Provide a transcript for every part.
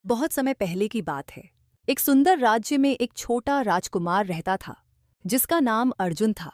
बहुत समय पहले की बात है। एक सुंदर राज्य में एक छोटा राजकुमार रहता था जिसका नाम अर्जुन था।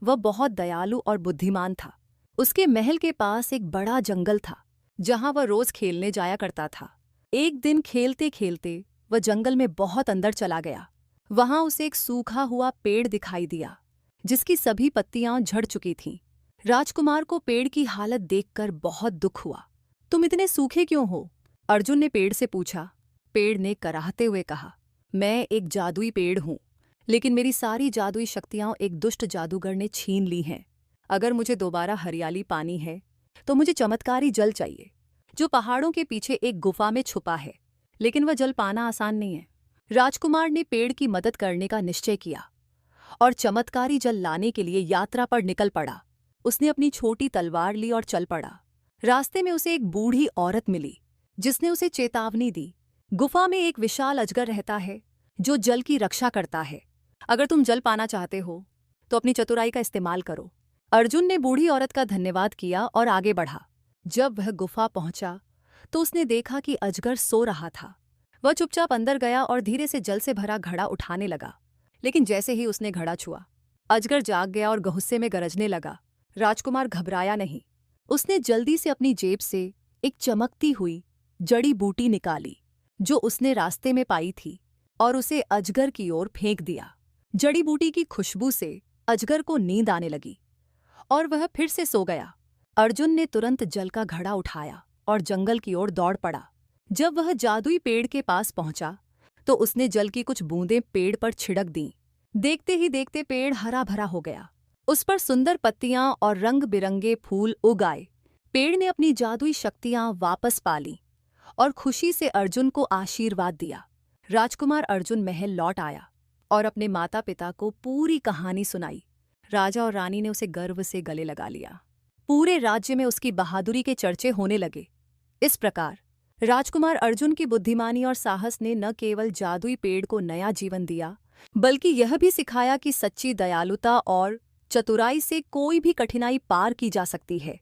वह बहुत दयालु और बुद्धिमान था। उसके महल के पास एक बड़ा जंगल था जहां वह रोज खेलने जाया करता था। एक दिन खेलते खेलते वह जंगल में बहुत अंदर चला गया। वहां उसे एक सूखा हुआ पेड़ दिखाई दिया जिसकी सभी पत्तियां झड़ चुकी थीं। राजकुमार को पेड़ की हालत देखकर बहुत दुख हुआ। तुम इतने सूखे क्यों हो? अर्जुन ने पेड़ से पूछा। पेड़ ने कराहते हुए कहा, मैं एक जादुई पेड़ हूं, लेकिन मेरी सारी जादुई शक्तियां एक दुष्ट जादूगर ने छीन ली हैं। अगर मुझे दोबारा हरियाली पानी है तो मुझे चमत्कारी जल चाहिए जो पहाड़ों के पीछे एक गुफा में छुपा है, लेकिन वह जल पाना आसान नहीं है। राजकुमार ने पेड़ की मदद करने का निश्चय किया और चमत्कारी जल लाने के लिए यात्रा पर निकल पड़ा। उसने अपनी छोटी तलवार ली और चल पड़ा। रास्ते में उसे एक बूढ़ी औरत मिली जिसने उसे चेतावनी दी। गुफा में एक विशाल अजगर रहता है जो जल की रक्षा करता है। अगर तुम जल पाना चाहते हो तो अपनी चतुराई का इस्तेमाल करो। अर्जुन ने बूढ़ी औरत का धन्यवाद किया और आगे बढ़ा। जब वह गुफा पहुंचा तो उसने देखा कि अजगर सो रहा था। वह चुपचाप अंदर गया और धीरे से जल से भरा घड़ा उठाने लगा, लेकिन जैसे ही उसने घड़ा छुआ, अजगर जाग गया और गुस्से में गरजने लगा। राजकुमार घबराया नहीं। उसने जल्दी से अपनी जेब से एक चमकती हुई जड़ी बूटी निकाली जो उसने रास्ते में पाई थी और उसे अजगर की ओर फेंक दिया। जड़ी बूटी की खुशबू से अजगर को नींद आने लगी और वह फिर से सो गया। अर्जुन ने तुरंत जल का घड़ा उठाया और जंगल की ओर दौड़ पड़ा। जब वह जादुई पेड़ के पास पहुंचा तो उसने जल की कुछ बूंदें पेड़ पर छिड़क दीं। देखते ही देखते पेड़ हरा भरा हो गया। उस पर सुंदर पत्तियां और रंग बिरंगे फूल उग आए। पेड़ ने अपनी जादुई शक्तियां वापस पा लीं और खुशी से अर्जुन को आशीर्वाद दिया। राजकुमार अर्जुन महल लौट आया और अपने माता पिता को पूरी कहानी सुनाई। राजा और रानी ने उसे गर्व से गले लगा लिया। पूरे राज्य में उसकी बहादुरी के चर्चे होने लगे। इस प्रकार राजकुमार अर्जुन की बुद्धिमानी और साहस ने न केवल जादुई पेड़ को नया जीवन दिया, बल्कि यह भी सिखाया कि सच्ची दयालुता और चतुराई से कोई भी कठिनाई पार की जा सकती है।